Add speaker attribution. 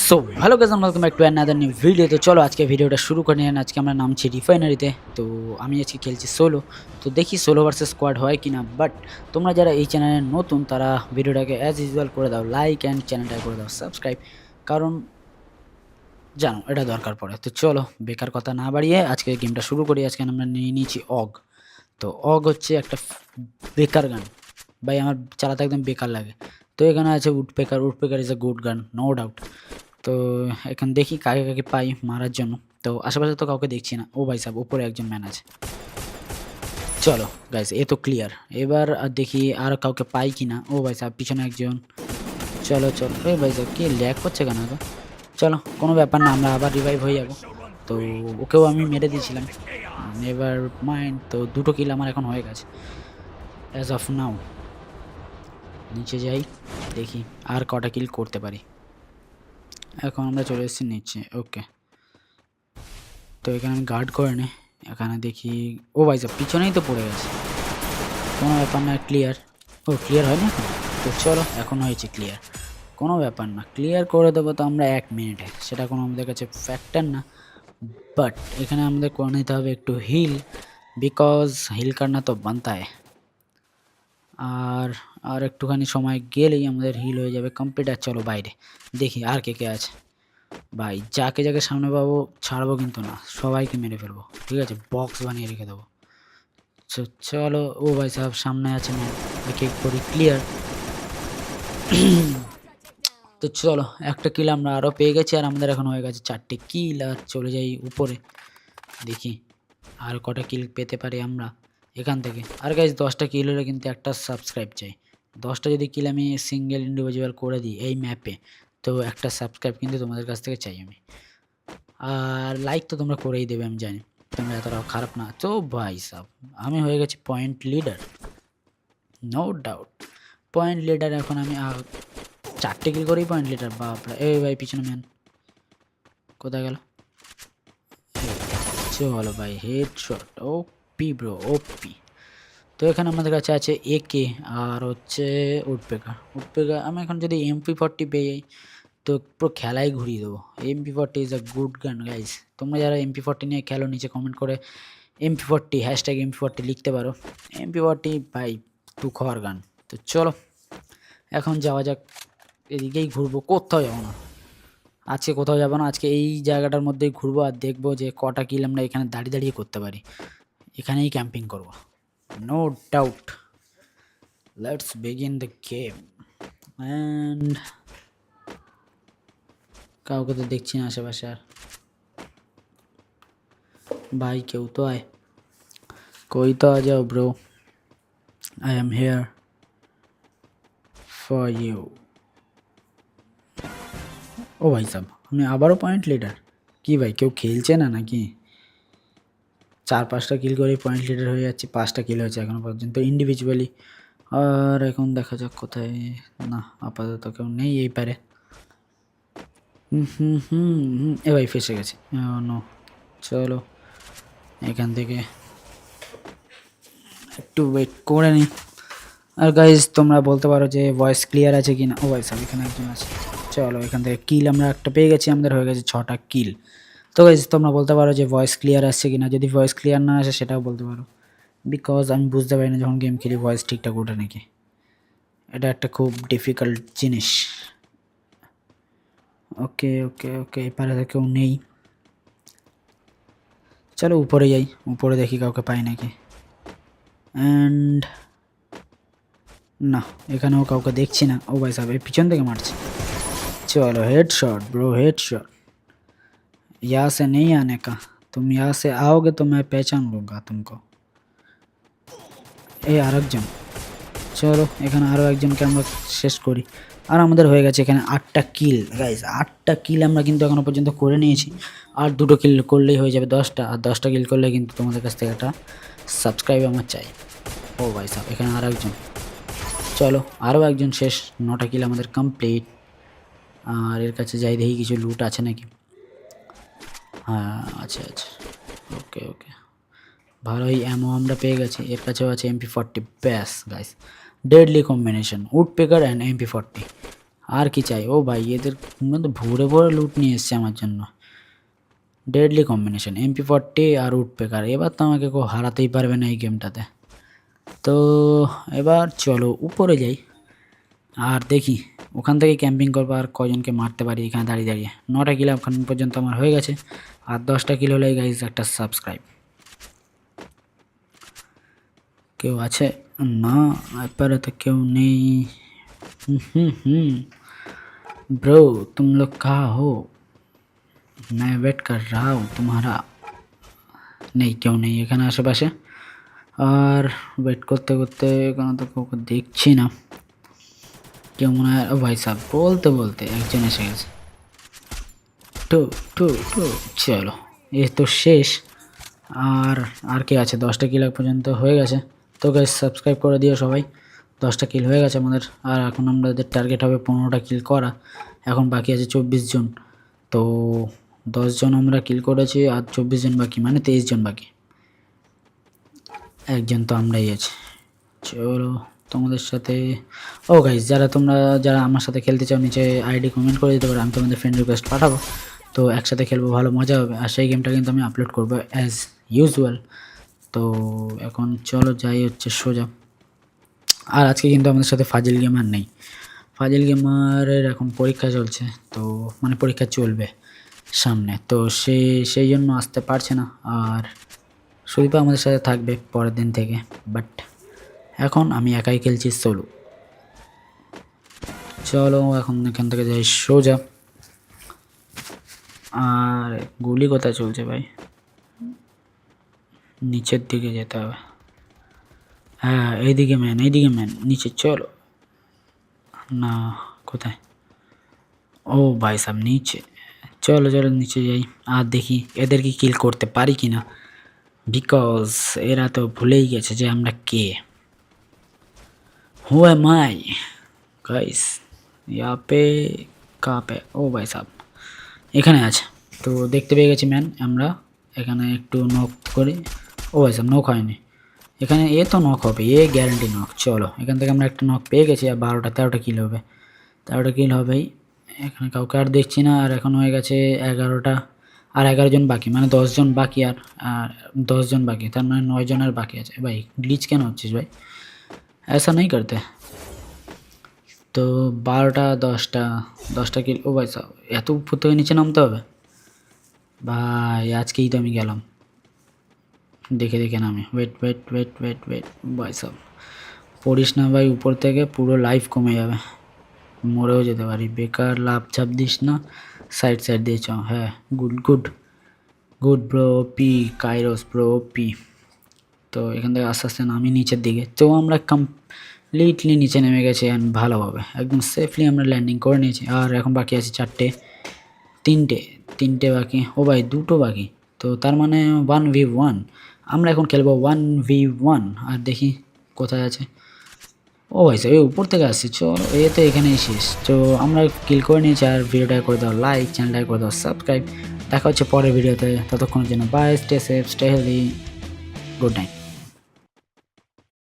Speaker 1: So hello guys, welcome back to another new video. তো চলো আজকে ভিডিওটা শুরু করে নিন। আজকে আমরা নামছি রিফাইনারিতে। তো আমি আজকে খেলছি সোলো। তো দেখি সোলো ভার্সেস স্কোয়াড হয় কি না। বাট তোমরা যারা এই চ্যানেলে নতুন তারা ভিডিওটাকে অ্যাজ ইউজুয়াল করে দাও লাইক অ্যান্ড চ্যানেলটাকে করে দাও সাবস্ক্রাইব, কারণ জানো এটা দরকার পড়ে। তো চলো বেকার কথা না বাড়িয়ে আজকে গেমটা শুরু করি। আজকে আমরা নিয়ে নিয়েছি অগ। তো অগ হচ্ছে একটা বেকার গান ভাই, আমার চালাতে একদম বেকার লাগে। তো এখানে আছে woodpecker. Woodpecker is a good গান, নো ডাউট। তো এখন দেখি কাকে কাকে পাই মারার জন্য। তো আশেপাশে তো কাউকে দেখছি না। ও ভাই সাহেব, উপরে একজন ম্যান আছে। চলো গাইস, এ তো ক্লিয়ার। এবার দেখি আর কাউকে পাই কি না। ও ভাই সাহেব, পিছনে একজন। চলো চলো, এই ভাই সাহেব কি ল্যাগ করছে কেন তো? চলো কোনো ব্যাপার না, আমরা আবার রিভাইভ হয়ে যাব। তো ওকেও আমি মেরে দিয়েছিলাম, নেভার মাইন্ড। তো দুটো কিল আমার এখন হয়ে গেছে অ্যাজ অফ নাও। নিচে যাই, দেখি আর কটা কিল করতে পারি। এখন আমরা চলে এসেছি নিচে। ওকে, তো এখানে আমি গার্ড করে নে। এখানে দেখি ও ভাই সাহেব পিছনেই তো পড়ে গেছে। কোনো ব্যাপার না, ক্লিয়ার। ও ক্লিয়ার হয়নি এখন। তো চলো, এখন হয়েছে ক্লিয়ার, কোনো ব্যাপার না, ক্লিয়ার করে দেবো তো আমরা 1 মিনিটে। সেটা কোনো আমাদের কাছে ফ্যাক্টর না। বাট এখানে আমাদের করে নিতে হবে একটু হিল, বিকজ হিল করনা তো বানতা है। আর আর একটুখানি সময় গেলেই আমাদের হিল হয়ে যাবে কমপ্লিট। আর চলো বাইরে দেখি আর কে কে আছে। ভাই যাকে যাকে সামনে পাবো ছাড়বো কিন্তু না, সবাইকে মেরে ফেলবো, ঠিক আছে? বক্স বানিয়ে রেখে দেবো। চলো, ও ভাই সাহেব সামনে আছে না, এক এক করে ক্লিয়ার। তো চলো, একটা কিল আমরা আরও পেয়ে গেছি, আর আমাদের এখন হয়ে গেছে 4টে কিল। আর চলে যাই উপরে, দেখি আর কটা কিল পেতে পারি আমরা এখান থেকে। আর গাইজ 10টা কিল হলে কিন্তু একটা সাবস্ক্রাইব চাই। 10টা যদি কিল আমি সিঙ্গেল ইন্ডিভিজুয়াল করে দিই এই ম্যাপে, তো একটা সাবস্ক্রাইব কিন্তু তোমাদের কাছ থেকে চাই আমি। আর লাইক তো তোমরা করেই দেবে, আমি জানি তোমরা এতটাও খারাপ না। তো ভাই সাব, আমি হয়ে গেছি point leader, no doubt point leader. এখন আমি 4টে কিল করেই পয়েন্ট লিডার। বাপরা, এই ভাই পিছনে ম্যান কোথায় গেল? চলো ভাই, হেড শট, ওপি ব্রো, ওপি। তো এখানে আমাদের কাছে আছে একে আর হচ্ছে উডপেকার। উডপেকার আমি এখন যদি MP40 পেয়ে যাই তো পুরো খেলাই ঘুরিয়ে দেবো। MP40 ইজ আ গুড গান গাইজ। তোমরা যারা MP40 নিয়ে খেলো নিচে কমেন্ট করে MP40 #MP40 লিখতে পারো। MP40 ভাই তুখর গান। তো চলো এখন যাওয়া যাক, এদিকেই ঘুরবো, কোথাও যাবো না আজকে, কোথাও যাবো না আজকে। এই জায়গাটার মধ্যেই ঘুরবো আর দেখবো যে কটা কিল আমরা এখানে দাঁড়িয়ে দাঁড়িয়ে করতে পারি। এখানেই ক্যাম্পিং করবো, no doubt. Let's begin the game. And কাউকে তো দেখছি না আশেপাশে আর। भाई क्यों तो आए, कोई तो आ जाओ bro, I am here for you. ও ভাই সাহেব, আমি আবারও পয়েন্ট লিডার। কি ভাই, কেউ খেলছে না নাকি? 4-5টা কিল করে পয়েন্ট লিডার হয়ে যাচ্ছি। 5টা কিল হয়েছে এখনো পর্যন্ত ইন্ডিভিজুয়ালি। আর এখন দেখা যাক কোথায়। না, আপাতত কেউ নেই এই পারে। এ ভাই ফেসে গেছে। নো, চলো এখান থেকে একটু ওয়েট করে নিই। আর গাইজ তোমরা বলতে পারো যে ভয়েস ক্লিয়ার আছে কি না। ও ভাই সাহেব এখানে একজন আছে। চলো এখান থেকে কিল আমরা একটা পেয়ে গেছি, আমাদের হয়ে গেছে 6টা কিল। তো গাইজ তোমরা বলতে পারো যে ভয়েস ক্লিয়ার আসছে কি না। যদি ভয়েস ক্লিয়ার না আসে সেটাও বলতে পারো, বিকজ আমি বুঝতে পারি না যখন গেম খেলি ভয়েস ঠিকঠাক ওঠে নাকি। এটা একটা খুব ডিফিকাল্ট জিনিস। ওকে ওকে ওকে, এপারে তো কেউ নেই। চলো উপরে যাই, উপরে দেখি কাউকে পাই নাকি। অ্যান্ড না, এখানেও কাউকে দেখছি না। ও ভাই সাহেব এই পিছন থেকে মারছে। चलो head shot bro, head shot. यहाँ से नहीं आने का, तुम यहाँ से आओगे तो मैं पहचान लूँगा तुमको। এই আরেকজন। চলো এখানে আরও একজনকে আমরা শেষ করি। আর আমাদের হয়ে গেছে এখানে 8টা কিল গাইজ। 8টা কিল আমরা কিন্তু এখনও পর্যন্ত করে নিয়েছি। আর 2টো কিল করলেই হয়ে যাবে 10টা। আর 10টা কিল করলে কিন্তু তোমাদের কাছ থেকে একটা সাবস্ক্রাইব আমার চাই। ও ভাই সাহেব এখানে আরও একজন। চলো আরও একজন শেষ, 9টা কিল আমাদের কমপ্লিট। আর এর কাছে যাই দেখি কিছু লুট আছে নাকি। হ্যাঁ আছে আছে, ওকে ওকে, ভালোই অ্যামো আমরা পেয়ে গেছি। এর কাছেও আছে MP40। ব্যাস guys, deadly combination woodpecker and MP40। আর কি চাই। ও ভাই এদের মধ্যে ভরে ভরে লুট নিয়ে এসছে আমার জন্য। ডেডলি কম্বিনেশন MP40 আর উডপেকার। এবার তো আমাকে কেউ হারাতেই পারবে না এই গেমটাতে। তো এবার চলো উপরে যাই আর দেখি ওখান থেকে ক্যাম্পিং করবো আর কজনকে মারতে পারি এখানে দাঁড়িয়ে দাঁড়িয়ে। 9টা কিলো এখন পর্যন্ত আমার হয়ে গেছে, আর 10টা কিলো হলে গাইজ একটা সাবস্ক্রাইব। কেউ আছে না এপারে তো কেউ নেই। ब्रो तुम लोग कहाँ हो, मैं वेट कर रहा हूँ तुम्हारा। নেই কেউ নেই এখানে আশেপাশে। আর ওয়েট করতে করতে এখানে তো কাউকে দেখছি না। কেউ মনে হয় ও ভাই সাহেব বলতে বলতে একজন এসে গেছে। টু টু টু চলো এ তো শেষ। আর আর কে আছে, 10টা কিল পর্যন্ত হয়ে গেছে। তো গাইস সাবস্ক্রাইব করে দিও সবাই। 10টা কিল হয়ে গেছে আমাদের, আর এখন আমাদের টার্গেট হবে 15টা কিল করা। এখন বাকি আছে 24 জন। তো 10 জন আমরা কিল করেছি আর 24 জন বাকি, মানে 23 জন বাকি। একজন তো আমরাই আছি। চলো তোমাদের সাথে ও গাইস যারা আমার সাথে খেলতে চাও নিচে আইডি কমেন্ট করে দিতে পারো, আমি তোমাদের ফ্রেন্ড রিকোয়েস্ট পাঠাবো। তো একসাথে খেলবো, ভালো মজা হবে। আর সেই গেমটা কিন্তু আমি আপলোড করবো অ্যাজ ইউজুয়াল। তো এখন চলো যাই হচ্ছে সোজা। আর আজকে কিন্তু আমাদের সাথে ফাজিল গেমার নেই। ফাজিল গেমারের এখন পরীক্ষা চলছে, তো মানে পরীক্ষা চলবে সামনে, তো সেই জন্য আসতে পারছে না। আর সুদীপা আমাদের সাথে থাকবে পরের দিন থেকে, বাট এখন আমি একাই খেলছি সোলো। চলো এখন এখান থেকে যাই সোজা। আর গুলি কোথায় চলছে ভাই, নিচের দিকে যেতে হবে। হ্যাঁ এইদিকে ম্যান নিচে চলো না, কোথায়? ও ভাই সাহেব নিচে, চলো চলো নিচে যাই আর দেখি এদেরকে কিল করতে পারি কি না, বিকজ এরা তো ভুলেই গেছে যে আমরা কে। হু এম আই গাইস यहाँ पे कहाँ पे? ও ভাই সাহেব এখানে আছে, তো দেখতে পেয়ে গেছি ম্যান আমরা। এখানে একটু নক করি। ও ভাই সাহেব নক হয়নি এখানে, এ তো নক হবে, এ গ্যারান্টি নক। চলো এখান থেকে আমরা একটা নক পেয়ে গেছি, আর 13টা কিল হবে। 13টা কিল হবেই। এখানে কাউকে আর দেখছি না, আর এখন হয়ে গেছে 11টা, আর 11 জন বাকি, মানে 10 জন বাকি। আর 10 জন বাকি, তার মানে 9 জন আর বাকি আছে। ভাই গ্লিচ কেন হচ্ছিস ভাই, ऐसा नहीं करते। তো 12টা 10টা কিল। ও ভাই সাহেব এত উপর থেকে নিচে নামতে হবে ভাই, আজকেই তো আমি গেলাম দেখে দেখে নামে। Wait wait wait wait wait ভাই সাহেব পড়িস না ভাই, উপর থেকে পুরো লাইফ কমে যাবে, মরেও যেতে পারি। বেকার লাভ ঝাপ দিস না, সাইড দিয়ে চ। হ্যাঁ good good good bro P Kairos bro P. তো এখান থেকে আস্তে আস্তে নামি নিচের দিকে। তো আমরা কমপ্লিটলি নিচে নেমে গেছি, অ্যান্ড ভালোভাবে একদম সেফলি আমরা ল্যান্ডিং করে নিয়েছি। আর এখন বাকি আছে 4টে, 3টে বাকি। ও ভাই 2টো বাকি, তো তার মানে 1v1 আমরা এখন খেলবো 1v1। আর দেখি কোথায় আছে। ও ভাই স্যার এই উপর থেকে আসছে, চলো এ তো এখানেই শেষ। তো আমরা কিল করে নিয়েছি, আর ভিডিওটা করে দাও লাইক, চ্যানেলটাকে করে দাও সাবস্ক্রাইব। দেখা হচ্ছে পরের ভিডিওতে, ততক্ষণের জন্য bye, stay safe, stay healthy, good night.